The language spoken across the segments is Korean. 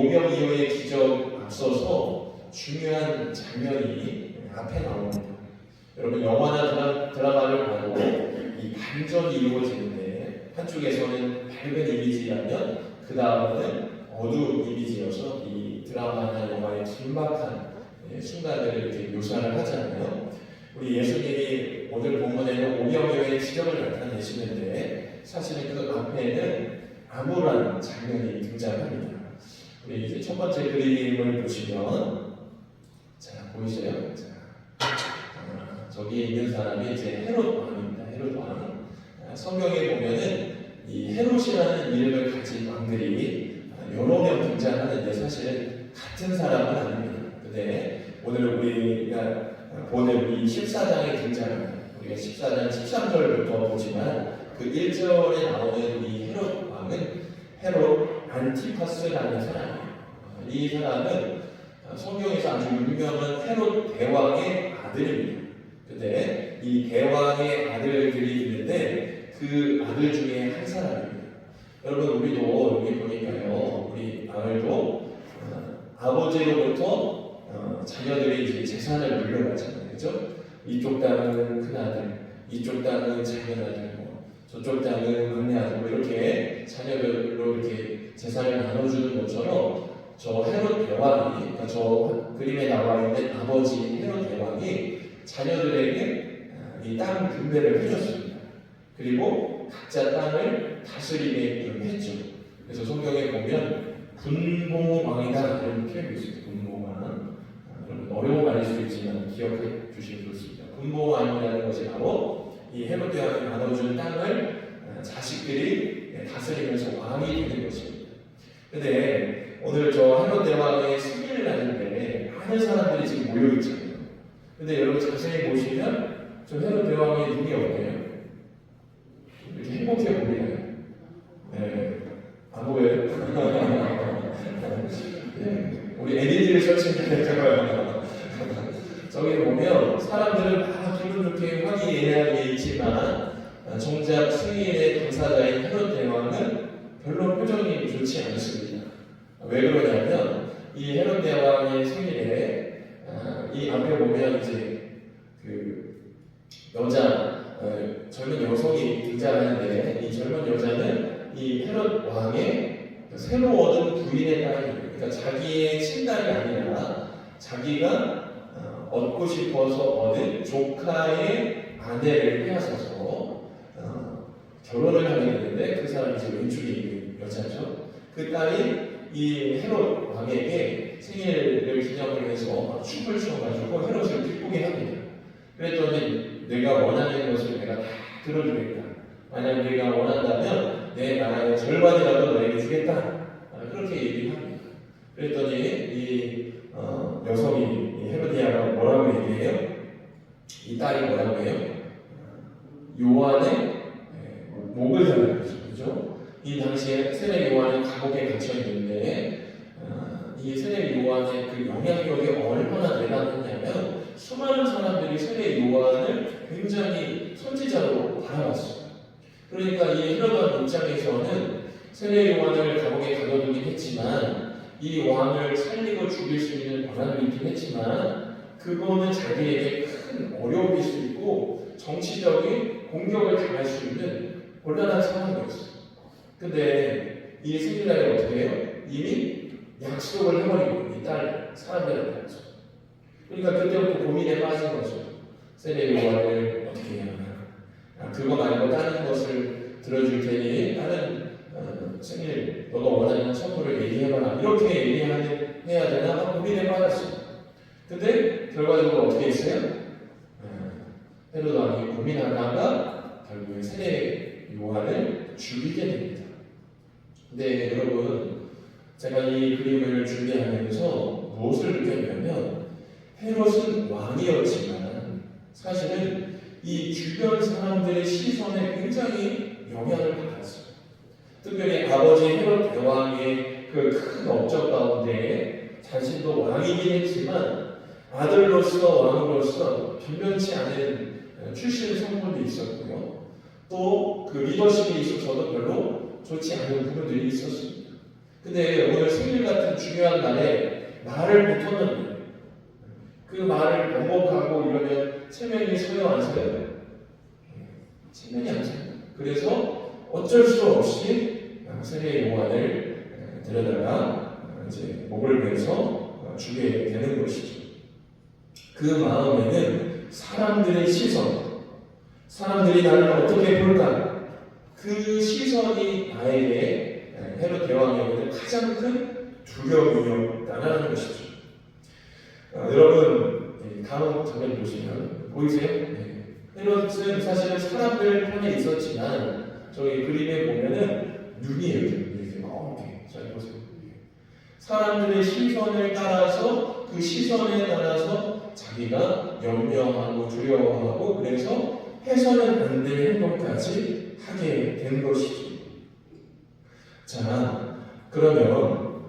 오병이어의 기적 앞서서 중요한 장면이 앞에 나옵니다. 여러분 영화나 드라마를 봐도 이 반전이 이루어지는데 한쪽에서는 밝은 이미지라면 그 다음은 어두운 이미지여서 이 드라마나 영화의 긴박한 순간들을 이렇게 묘사를 하잖아요. 우리 예수님이 오늘 본문에는 오병이어의 기적을 나타내시는데 사실은 그 앞에는 암울한 장면이 등장합니다. 우리 이제 첫 번째 그림을 보시면 자 보이세요? 저기 있는 사람이 이제 헤롯 왕입니다. 헤롯 왕. 성경에 보면은 이 헤롯이라는 이름을 가진 왕들이 여러 명 등장하는데 사실은 같은 사람은 아닙니다. 근데 오늘 우리가 보는 이 14장에 등장합니다. 우리가 14장 13절부터 보지만 그 1절에 나오는 이 헤롯 왕은 헤롯 안티파스라는 사람이에요. 이 사람은 성경에서 아주 유명한 헤롯 대왕의 아들입니다. 근데 이 대왕의 아들들이 있는데 그 아들 중에 한 사람입니다. 여러분 우리도 여기 보니까요, 우리 아들도 아버지로부터 자녀들이 이제 재산을 물려받잖아요, 그렇죠? 이쪽 땅은 큰 아들, 이쪽 땅은 작은 아들, 저쪽 땅은 막내 아들, 이렇게 자녀별로 이렇게 재산을 나눠주는 것처럼 저 헤롯 대왕이, 그러니까 저 그림에 나와 있는 아버지 헤롯 대왕이 자녀들에게 이 땅 분배를 해줬습니다. 그리고 각자 땅을 다스리게끔 했죠. 그래서 성경에 보면 분봉왕이다 이런 표현이 있습니다. 분봉왕. 어려운 말일 수 있지만 기억해 주시면 좋습니다. 분봉왕이라는 것이 바로 이 헤롯 대왕이 나눠준 땅을 자식들이 다스리면서 왕이 되는 것입니다. 근데 오늘 저 헤롯 대왕의 승리를 하는데 많은 사람들이 지금 모여 있잖아요. 근데 여러분 자세히 보시면 저 헤롯 대왕의 눈이 어때요? 이렇게 행복해 보이나요? 네, 안 보여요? 네, 우리 LED를 설치했잖아요. 저기 보면 사람들은 막 기분 좋게 화기애애하게 있지만 정작 승리의 당사자인 헤롯 대왕은 별로 표정이 좋지 않습니다. 왜 그러냐면 이 헤롯 대왕의 생일에 이 앞에 보면 이제 그 여자 젊은 여성이 등장하는데 이 젊은 여자는 이 헤롯 왕의 새로 얻은 부인의 딸입니다. 그러니까 자기의 친딸이 아니라 자기가 얻고 싶어서 얻은 조카의 아내를 빼앗아서 결혼을 하게 되는데 그 사람이 이제 왼쪽에 있는 여자죠. 그 딸이 이 헤롯 왕에게 생일을 기념을 해서 춤을 춰가지고 헤롯을 기쁘게 합니다. 그랬더니 내가 원하는 것을 내가 다 들어주겠다. 만약 네가 원한다면 내 나라의 절반이라도 너에게 주겠다. 그렇게 얘기를 합니다. 그랬더니 이 여성이 헤로디아가 뭐라고 얘기해요? 이 딸이 뭐라고 해요? 요한의 목을 잡는 거죠. 그죠? 이 당시에 세례 요한은 감옥에 갇혀 있는데 이 세례 요한의 그 영향력이 얼마나 대단했냐면 수많은 사람들이 세례 요한을 굉장히 선지자로 바라봤어요. 그러니까 이 헤로드 입장에서는 세례 요한을 감옥에 가둬두긴 했지만 이 왕을 살리고 죽일 수 있는 권한을 있긴 했지만 그거는 자기에게 큰 어려움일 수 있고 정치적인 공격을 당할 수 있는 곤란한 상황이었어요. 근데 이 생일날에 어떻게 해요? 이미 약속을 해버리고 이 딸 사람들한테 하죠. 그러니까 그때부터 고민에 빠진 거죠. 세례 요한을 어떻게 해야 하나? 그거 말고 다른 것을 들어줄 테니 다른 생일 너가 원하는 선물을 얘기해봐라. 이렇게 얘기해야 되나? 고민에 빠졌어요. 근데 결과적으로 어떻게 했어요? 헤로드 왕이 고민하다가 결국에 세례 요한을 죽이게 됩니다. 근데 여러분 제가 이 그림을 준비하면서 무엇을 느꼈냐면 헤롯은 왕이었지만 사실은 이 주변 사람들의 시선에 굉장히 영향을 받았어요. 특별히 아버지 헤롯 대왕의 그 큰 업적 가운데 자신도 왕이긴 했지만 아들로서 왕으로서 변변치 않은 출신 성분도 있었고요. 또 그 리더십에 있어서도 별로 좋지 않은 부분들이 있었습니다. 근데 오늘 생일 같은 중요한 날에 말을 못하는 그 말을 번복하고 이러면 체면이 서요 안 서요? 체면이 안 서요. 그래서 어쩔 수 없이 세례 요한을 데려다가 이제 목을 베서 주게 되는 것이죠. 그 마음에는 사람들의 시선, 사람들이 나를 어떻게 볼까? 그 시선이 나에게 헤롯 대왕에게는 가장 큰 두려움이었다는 것이죠. 여러분 다음 장면 보시면 보이세요? 헤롯은 사실은 사람들 편에 있었지만 저희 그림에 보면은 눈이 이렇게 멍게. 잘 보세요. 사람들의 시선을 따라서 그 시선에 따라서 자기가 염려하고 두려워하고 그래서 해서는 안 될 행동까지 하게 된 것이죠. 자, 그러면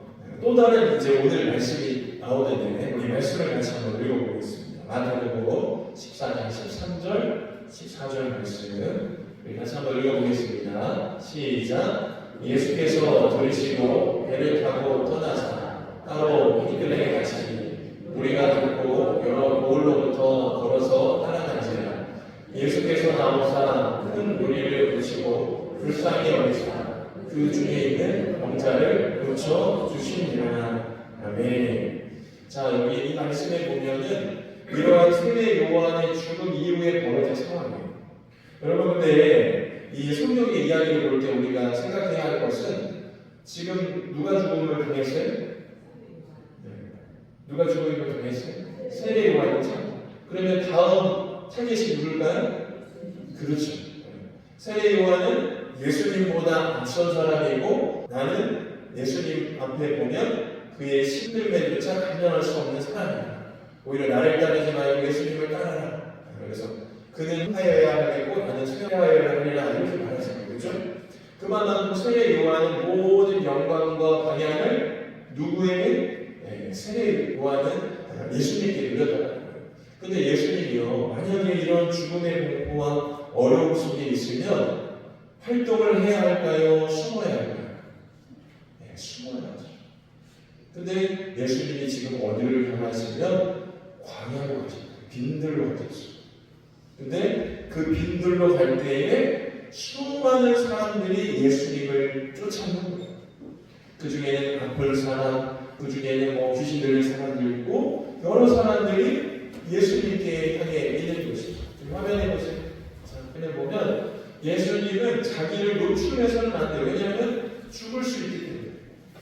또 다른 이제 오늘 말씀이 나오는데 우리 말씀을 같이 한번 읽어보겠습니다. 마태복음 14장 13절, 14절 말씀 우리 같이 한번 읽어보겠습니다. 시작. 예수께서 들으시고 배를 타고 떠나사 따로 이들에게 가시니 우리가 듣고 여러 고을로부터 걸어서 따라가니라. 예수께서 나오사 큰 무리를 보시고 불쌍히 여기사 그 중에 있는 병자를 고쳐 주시니라. 아멘. 자, 여기 이 말씀에 보면은 이러한 세례 요한의 죽음 이후에 벌어진 상황이에요. 여러분, 근데 이 성경의 이야기를 볼 때 우리가 생각해야 할 것은 지금 누가 죽음을 당했어요? 누가 죽음을 당했어요? 세례 요한이죠. 그러면 다음 타겟이 누굴까요? 그렇죠. 세례 요한은 예수님보다 앞선 사람이고 나는 예수님 앞에 보면 그의 신들매조차 감당할 수 없는 사람이다. 오히려 나를 따르지 말고 예수님을 따라라. 그래서 그는 하여야 하겠고 나는 쇠하여야 하리라 이렇게 말하잖아요. 그렇죠? 그만큼 세례 요한은 모든 영광과 방향을 누구에게? 세례 요한은 예수님께 드렸다는 거예요. 근데 예수님이요, 만약에 이런 죽음의 공포와 어려움 속에 있으면 활동을 해야 할까요? 숨어야 할까요? 네, 숨어야 하죠. 근데 예수님이 지금 어디를 향하시면 광야로 가십니다. 빈들로 가셨어요. 근데 그 빈들로 갈 때에 수많은 사람들이 예수님을 쫓아오는 거예요. 그 중에는 아플 사람, 그 중에는 귀신 들린 사람도 있고 여러 사람들이 예수님께 향해 있는 것이죠. 화면에 보세요. 자, 그냥 보면 예수님은 자기를 노출해서는 안 돼요. 왜냐하면 죽을 수 있기 때문에.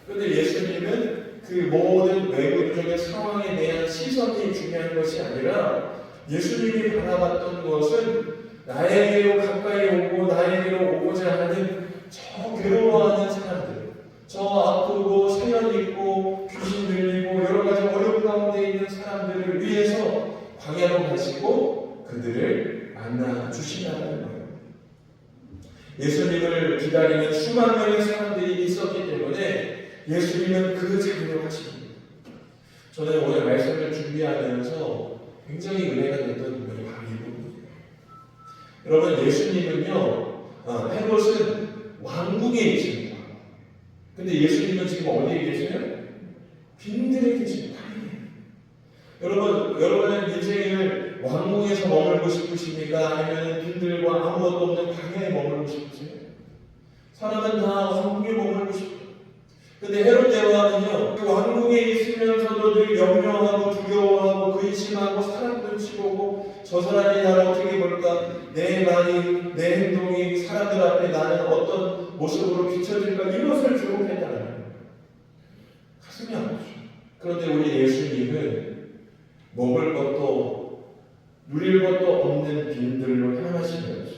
그런데 예수님은 그 모든 외부적인 상황에 대한 시선이 중요한 것이 아니라 예수님이 바라봤던 것은 나에게로 가까이 오고 나에게로 오고자 하는 저 괴로워하는 사람들, 저 아프고 사연 있고 귀신 들리고 여러 가지 어려움 가운데 있는 사람들을 위해서 광야로 가시고 그들을 만나 주신다는 거예요. 예수님을 기다리는 수만 명의 사람들이 있었기 때문에 예수님은 그 자리로 가십니다. 저는 오늘 말씀을 준비하면서 굉장히 은혜가 됐던 부분이 바로 이 부분이에요. 여러분, 예수님은요, 헤롯은 왕궁에 계십니다. 근데 예수님은 지금 어디에 계세요? 빈들에 계십니다. 여러분은 인생을 왕궁에서 머물고 싶으십니까? 아니면 빈들과 아무것도 없는 광야에 머물고 싶으세요? 사람은 다 왕궁에 머물고 싶어요. 근데 헤롯 대왕은요, 그 왕궁에 있으면서도 늘 염려하고 두려워하고 근심하고 사람 눈치 보고 저 사람이 나를 어떻게 볼까? 내 말이, 내 행동이 사람들 앞에 나는 어떤 모습으로 비춰질까? 이것을 주목했다는 거예요. 가슴이 아프죠. 그런데 우리 예수님은 먹을 것도 누릴 것도 없는 빈들로 향하시면서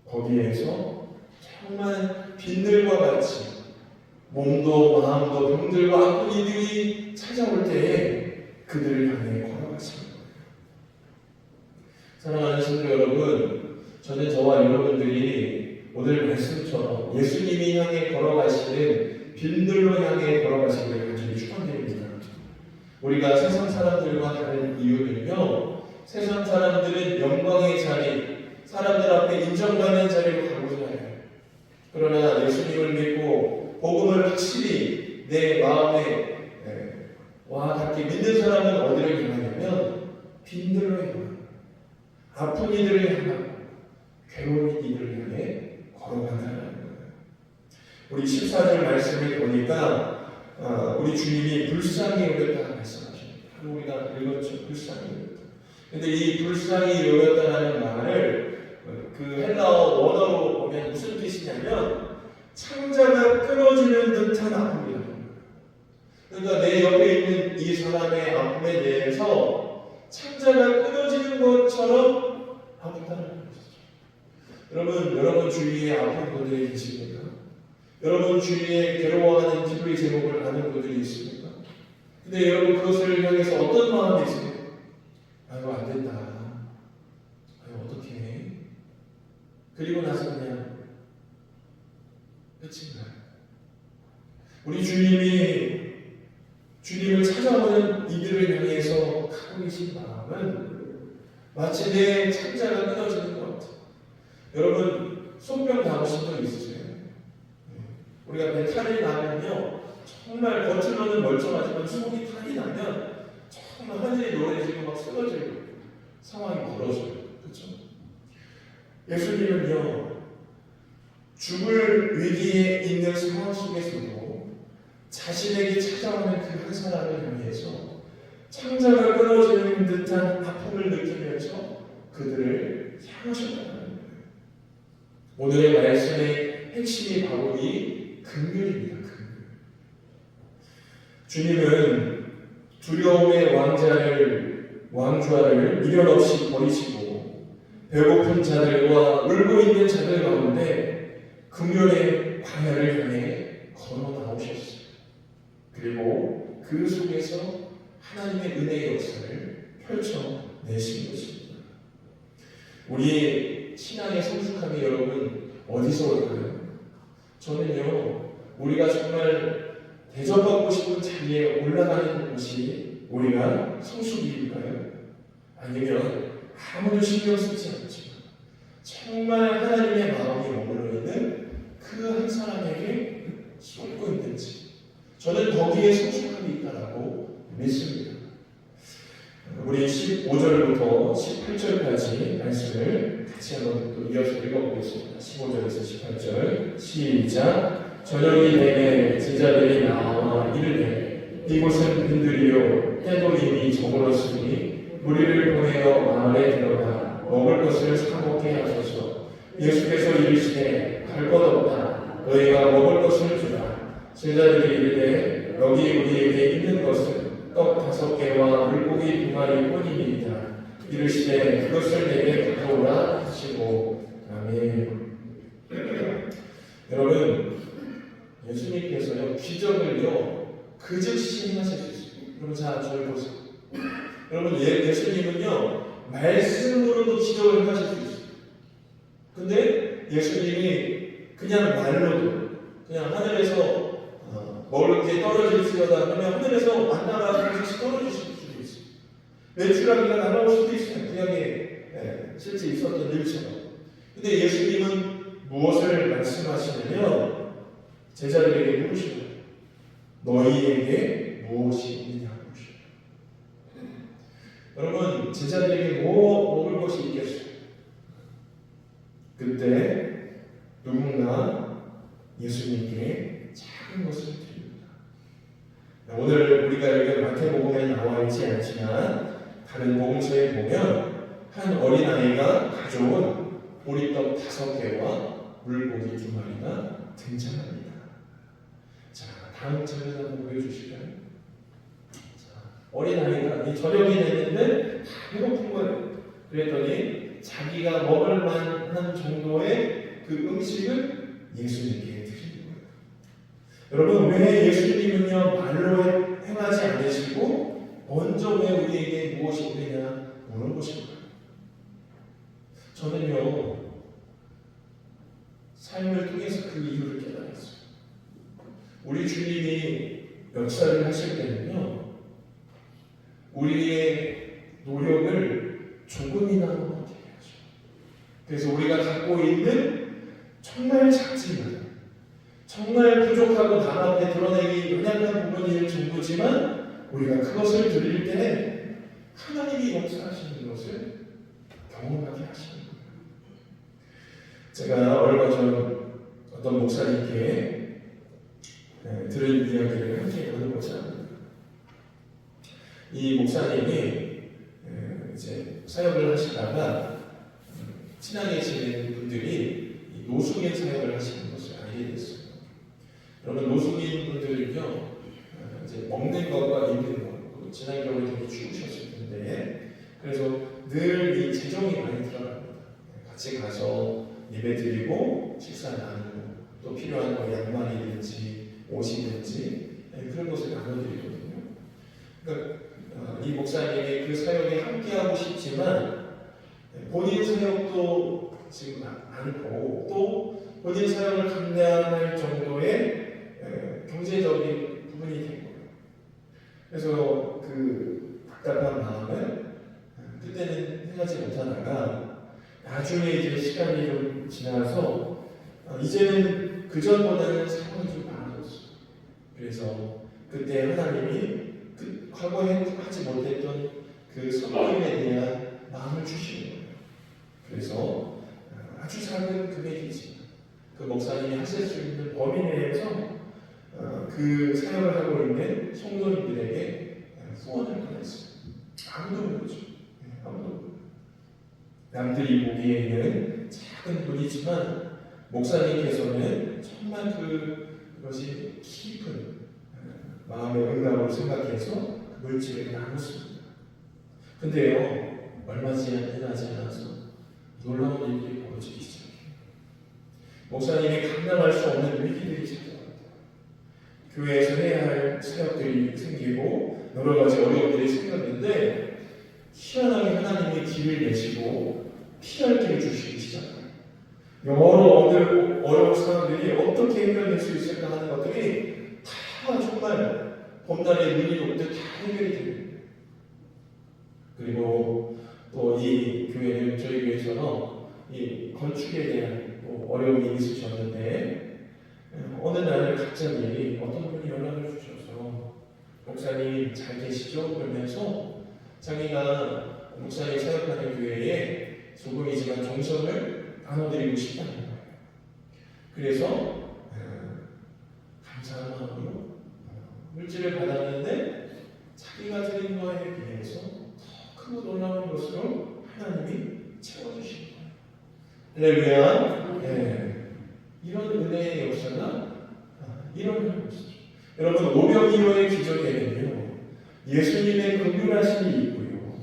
거기에서 정말 빈들과 같이 몸도 마음도 병들과 아픈 이들이 찾아올 때에 그들을 향해 걸어가십니다. 사랑하는 성도 여러분, 저는 저와 여러분들이 오늘 말씀처럼 예수님이 향해 걸어가시는 빈들로 향해 걸어가시기를 간절히 축원드립니다. 우리가 세상 사람들과 다른 이유는요, 세상 사람들은 영광의 자리, 사람들 앞에 인정받는 자리로 가고자 해요. 그러나 예수님을 믿고 복음을 확실히 내 마음에 와 닿게 믿는 사람은 어디를 향하냐면 빈들로 향하고 아픈 이들을 향하고 괴로운 이들을 향해 걸어간다는 거예요. 우리 14절 말씀을 보니까 우리 주님이 불쌍히 여겼다는 말씀하십니다. 바로 우리가 읽었죠. 불쌍히 여겼다. 근데 이 불쌍히 여겼다는 말을 그 헬라어 원어로 보면 무슨 뜻이냐면 창자가 끊어지는 듯한 아픔이다. 그러니까 내 옆에 있는 이 사람의 아픔에 대해서 창자가 끊어지는 것처럼 아프다는 것이죠. 여러분 주위에 아픈 분들이 계십니까? 여러분 주위에 괴로워하는 기도의 제목을 아는 분들이 있습니까? 근데 여러분 그것을 향해서 어떤 마음이 있습니까? 아이고 안 된다. 아이고 어떡해. 그리고 나서 그냥 끝인가요? 우리 주님을 찾아오는 이들을 향해서 갖고 계신 마음은 마치 내 창자가 끊어지는 것 같아요. 여러분 속병 당하신 적 있으세요? 우리가 배탈이 나면요 정말 겉으로는 멀쩡하지만 속이 탈이 나면 정말 하늘이 노래지고 막 쓰러지고 상황이 벌어져요. 그렇죠? 예수님은요 죽을 위기에 있는 상황 속에서도 자신에게 찾아오는 그 한 사람을 향해서 창자가 끊어지는 듯한 아픔을 느끼면서 그들을 향하셨다는 거예요. 오늘의 말씀의 핵심이 바로 이 긍휼입니다. 긍휼. 주님은 두려움의 왕좌를 미련 없이 버리시고 배고픈 자들과 울고 있는 자들 가운데 긍휼의 광야를 향해 걸어 나오셨어요. 그리고 그 속에서 하나님의 은혜의 역사를 펼쳐내신 것입니다. 우리의 신앙의 성숙함이 여러분 어디서 올까요? 저는요 우리가 정말 대접받고 싶은 자리에 올라가는 곳이 우리가 성숙일까요? 아니면 아무도 신경 쓰지 않지만 정말 하나님의 마음이 머물러 있는 그 한 사람에게 쏟고 있는지 저는 거기에 성숙함이 있다라고 믿습니다. 우리 15절부터 18절까지 말씀을 같이 한번 또 이어서 읽어보겠습니다. 15절에서 18절 시작. 저녁이 되매 제자들이 나와 이르되 이곳은 빈들이요 때도 이미 저물었으니 무리를 보내어 마을에 들어가 먹을 것을 사 먹게 하소서. 예수께서 이르시되 갈 것 없다. 너희가 먹을 것을 주라. 제자들이 이르되 여기 우리에게 있는 것은 떡 5개와 물고기 2마리 뿐이니이다. 이르시되 그것을 내게 가져오라 하시고 아멘. 여러분 예수님께서요 기적을요 그 즉시 행하실 수 있어요. 여러분 자 저를 보세요. 여러분 예수님은요 말씀으로도 기적을 행하실 수 있어요. 근데 예수님이 그냥 말로도 그냥 하늘에서 먹을 게 떨어질지어다 그러면 하늘에서 만나가 즉시 떨어질 수도 있어요. 메추라기가 날아올 수도 있어요. 구약에 실제 있었던 일처럼. 근데 예수님은 무엇을 말씀하시냐면 제자들에게 물으시고 너희에게 무엇이 있느냐 물으시고 여러분 제자들에게 먹을 것이 있겠어요? 그때 누군가 예수님께 작은 것을 드립니다. 오늘 우리가 읽은 마태복음에 나와 있지 않지만 다른 복음서에 보면 한 어린아이가 가져온 보리떡 5개와 물고기 2마리가 등장합니다. 자, 다음 장면 한번 보여주실까요? 자, 어린아이가 이 저녁이 됐는데 다 배고픈 거예요. 그랬더니 자기가 먹을 만한 정도의 그 음식을 예수님께 드리는 거예요. 여러분 왜 예수님은요 말로 행하지 않으시고 먼저 왜 우리에게 무엇이 있느냐 물어보실까요? 저는요 삶을 통해서 그 이유를 깨달았어요. 우리 주님이 역사를 하실 때는요 우리의 노력을 조금이나마 못하게 하죠. 그래서 우리가 갖고 있는 정말 작지만 정말 부족하고 남 앞에 드러내기 연약한 우리가 그것을 들을 때 하나님이 역사하시는 것을 경험하게 하시는 거예요. 제가 얼마 전 어떤 목사님께 들은 이야기를 함께 나누고자 합니다. 이 목사님이 이제 사역을 하시다가 친하게 지내는 분들이 노숙인 사역을 하시는 것을 알게 됐어요. 그러면 노숙인 분들은요, 이제 먹는 것과 입는 것, 지난 겨울에 되게 추우셨을 텐데, 그래서 늘 이 재정이 많이 들어갑니다. 같이 가서 예배 드리고 식사 나누고 또 필요한 거 양말이든지 옷이든지 그런 것을 나눠드리거든요. 그러니까 이 목사님이 그 사역에 함께하고 싶지만 본인 사역도 지금 않고 또 본인 사역을 감당할 정도의 경제적인 부분이 된 거예요. 그래서 그 답답한 마음을 그때는 해하지 못하다가 나중에 이제 시간이 좀 지나서 이제는 그전보다는 상황이 좀 나아졌어요. 그래서 그때 하나님이 과거에 하지 못했던 그 성김에 대한 마음을 주시는 거예요. 그래서 아주 작은 금액이지만 그 목사님이 하실 수 있는 범위 내에서 그 사역을 하고 있는 성도님들에게 후원을 보냈어요. 아무도 모르죠. 아무도 모르죠. 남들이 보기에는 작은 돈이지만 목사님께서는 정말 그것이 깊은 마음의 응답으로 생각해서 물질을 나눴습니다. 근데요, 얼마 지나지 않아서 놀라운 일들이 벌어지기 시작해요. 목사님이 감당할 수 없는 위기들이 찾아옵니다. 교회에서 해야 할 사역들이 생기고 여러 가지 어려움들이 생겼는데 희한하게 하나님이 길을 내시고 피할 길을 주시기 시작해요. 여러 어려운 상황들이 어떻게 해결될 수 있을까 하는 것들이 다 정말 봄날의 눈이 녹듯 다 해결이 됩니다. 그리고 또 이 교회는 저희 교회처럼 이 건축에 대한 어려움이 있으셨는데 어느 날 갑자기 어떤 분이 연락을 주셔서 목사님 잘 계시죠? 그러면서 자기가 목사님 사역하는 교회에 조금이지만 정성을 나눠드리고 싶다는 거예요. 그래서 감사한 마음으로 물질을 받았는데 자기가 드린 거에 비해서 더 크고 놀라운 것으로 하나님이 채워주신 거예요. 할렐루야. 네. 이런 은혜의 역사가 일어나는 것이죠. 여러분, 오병이어의 기적에는요, 예수님의 긍휼하심이 있고요,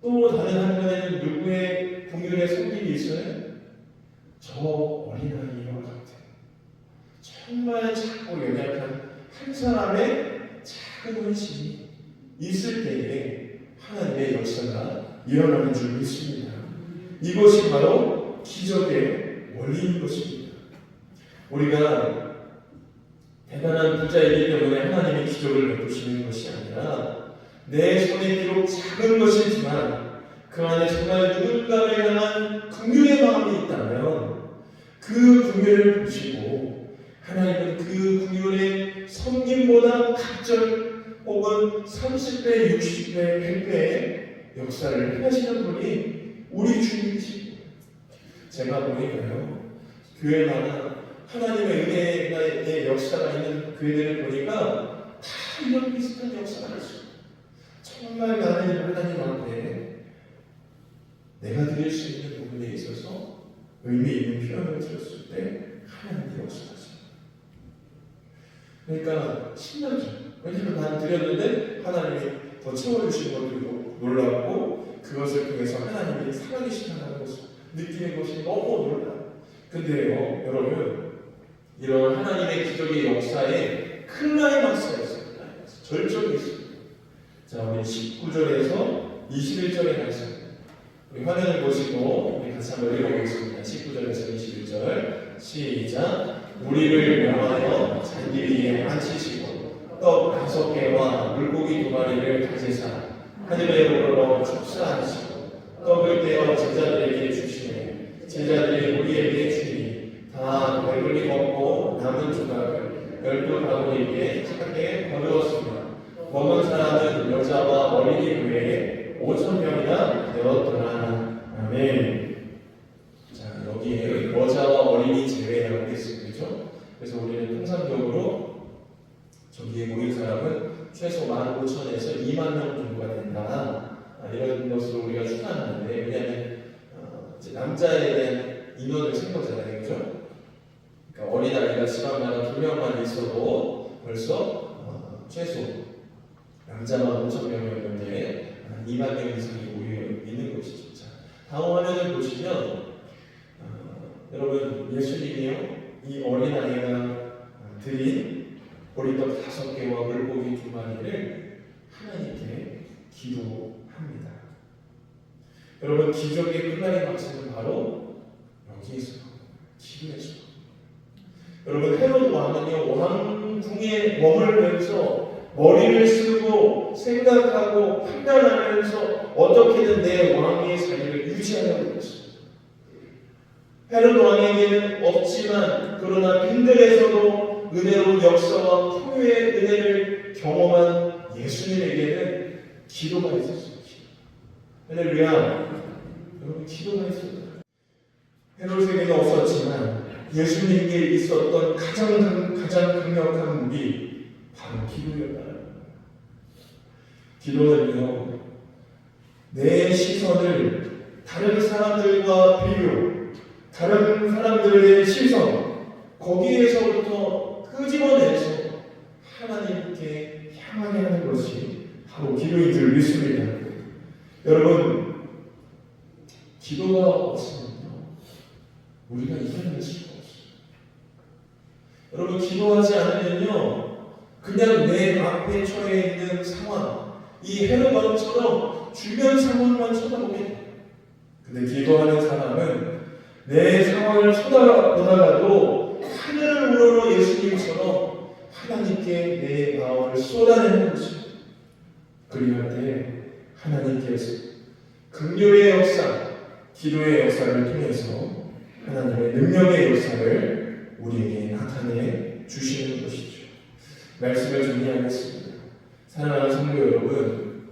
또 다른 한편에는 누구의 긍휼의 손길이 있어요? 저 어린아이와 같은 정말 작고 연약한 한 사람의 작은 헌신이 있을 때에 하나님의 역사가 일어나는 줄 믿습니다. 이것이 바로 기적의 원리인 것입니다. 우리가 대단한 부자이기 때문에 하나님이 기적을 베푸시는 것이 아니라 내 손에 비록 작은 것이지만 그 안에 정말 누군가를 향한 긍휼의 마음이 있다면 그 긍휼을 보시고 하나님은 그 긍휼의 섬김보다 갑절 혹은 30배, 60배, 100배의 역사를 하시는 분이 우리 주님이십니다. 제가 보니까요, 교회마다 하나님의 은혜의 역사가 있는 교회들을 보니까 다 이런 비슷한 역사가 있어요. 정말 나는 하나님 앞에 내가 드릴 수 있는 부분에 있어서 의미 있는 표현을 들었을 때 하나님이 역사하십니다. 그러니까 신나죠. 왜냐하면 나는 드렸는데 하나님이 더 채워주신 것들도 놀랍고 그것을 통해서 하나님이 살아계신다는 것을 느끼는 것이 너무 놀라요. 근데요, 여러분, 이런 하나님의 기적의 역사에 클라이막스가 있습니다. 절정이 있습니다. 자, 우리 19절에서 21절의 말씀, 우리 화면을 보시고 우리 같이 한번 읽어보겠습니다. 19절에서 21절 시작. 우리를 명하여 잔디 위에 앉히시고 떡 5개와 물고기 2마리를 가지사 하늘에 오르러 축사하시고 떡을 떼어 제자들에게 주시매 제자들이 우리에게 주니 다 배불리 먹고 남은 조각을 12바구니에 차게 거두었으며 먹은 사람은 5천 명이나 되었더라. 아멘. 자, 여기에 여자와 어린이 제외라고 했습니다. 그렇죠? 그래서 우리는 통상적으로 저기에 모인 사람은 최소 15,000에서 2만 명 정도가 된다. 이런 것으로 우리가 추산하는데, 왜냐하면 이제 남자에 대한 인원을 센 거잖아요. 그렇죠? 그러니까 어린아이가 집안마다 2명만 있어도 벌써 최소 남자만 5,000명이었는데 2만 명 이상이 모여 있는 것이죠. 자, 다음 화면을 보시면 여러분, 예수님이요 이 어린아이가 드린 보리떡 5개와 물고기 2마리를 하나님께 기도합니다. 여러분, 기적의 끝날의 박수는 바로 여기에서 기도에서. 여러분, 헤롯 왕은요 왕궁에 머물면서 머리를 쓰고 생각하고 판단하면서 어떻게든 내 왕의 자리를 유지하려고 했어요. 헤롯 왕에게는 없지만 그러나 빈들에서도 은혜로운 역사와 풍요의 은혜를 경험한 예수님에게는 기도가 있었어요. 할렐루야. 여러분, 기도가 있었어요. 헤롯에게는 없었지만 예수님께 있었던 가장 강력한 무기, 바로 기도였다. 기도는요, 내 시선을 다른 사람들과 비교, 다른 사람들의 시선, 거기에서부터 끄집어내서 하나님께 향하게 하는 것이 바로 기도인 줄 믿습니다. 여러분, 기도가 없으면 우리가 이겨낼 수가 없어요. 여러분, 기도하지 않으면요 그냥 내 앞에 처해 있는 상황, 이 헤롯 왕처럼 주변 상황만 쳐다보게 돼요. 근데 기도하는 사람은 내 상황을 쳐다보다가도 하늘을 우러러 예수님처럼 하나님께 내 마음을 쏟아내는 것입니다. 그리할 때 하나님께서 긍휼의 역사, 기도의 역사를 통해서 하나님의 능력의 역사를 우리에게 나타내 주시는 것이죠. 말씀을 정리하겠습니다. 사랑하는 성도 여러분,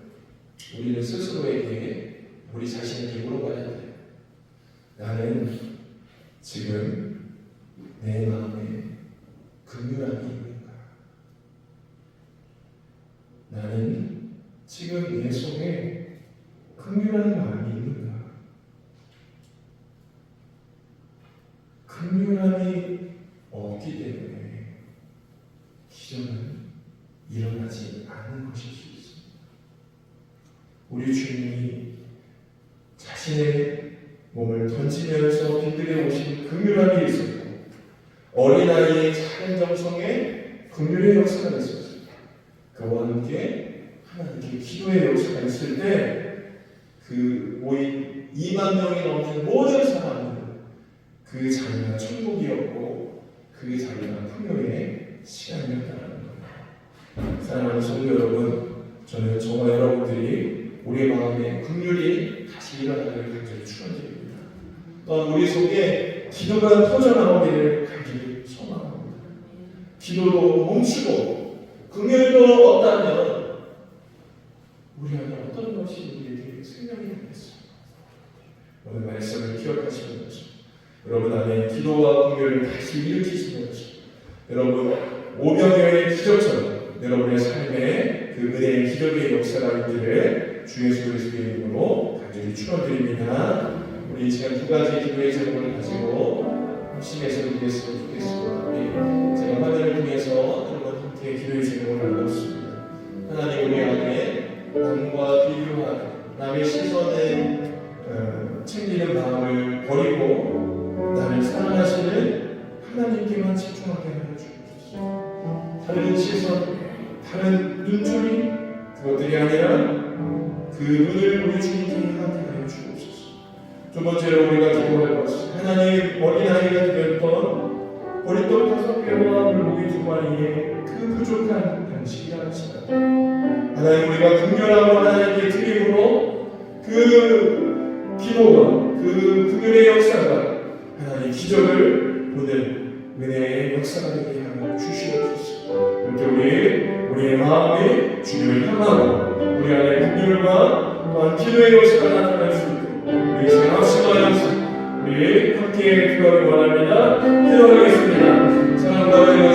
우리는 스스로에게, 우리 자신에게 물어봐야 돼요. 나는 지금 내 마음에 긍휼함이 있는가? 나는 지금 내 속에 긍휼한 마음이 있는가? 긍휼함이 없기 때문에 기적은 일어나지 않는 것일 수 있습니다. 우리 주님이 자신의 몸을 던지면서 빈들에 오신 긍휼함이 있었고, 어린아이의 작은 정성에 긍휼의 역사가 있었습니다. 그와 함께 하나님께 기도의 역사가 있을 때 그 모인 2만 명이 넘는 모든 사람은 그 자리가 천국이었고 그 자리가 풍요의 시간이었다는 겁니다. 사랑하는 성도 여러분, 저는 저와 여러분들이 우리 마음에 긍휼이 다시 일어나기를 간절히 축원드립니다. 또한 우리 속에 기도가 터져나오기를 간절히 소망합니다. 기도도 멈추고 긍휼도 없다면 우리 안에 어떤 것이 우리에게 생명이 되겠습니까? 오늘 말씀을 기억하시는 것입니다. 여러분 안에 기도와 긍휼을 다시 일으키시는 것입니다. 여러분, 오병이어의 기적처럼 여러분의 삶에 그 은혜의 기적의 역사가 있기를 주 예수 그리스도의 이름으로 간절히 축원드립니다. 우리 시간 두 가지 기도의 제목을 가지고 심해서 드리겠으면 좋겠습니다. 제가 화면을 통해서 여러분 함께 기도의 제목을 나눴습니다. 하나님, 우리 안에 남과 비교하는, 남의 시선에 챙기는 마음을 버리고 나를 사랑하시는 하나님께만 집중하게 하여 주옵소서. 다른 시선, 다른 눈초리, 그것들이 아니라 그 눈을 우리 주님께 향하게 하여 주옵소서. 두 번째로 우리가 기도할 것은 하나님, 어린아이가 드렸던 보리떡 5개와 물고기 2마리의 그 부족한 양식이라는 시간, 하나님, 우리가 긍휼함으로 하나님께 드림으로 그 기도가, 그 긍휼의 역사가 하나님 기적을 보는 은혜의 역사가 되게 하여 주시옵소서. 이렇게 우리의 마음이 주님을 향하고 우리 안에 긍휼과 또한 기도의 요시가 나타날 수 있도록 우리 시간 합심하여서 우리 함께 기도하기 원합니다. 기도하겠습니다. 사랑과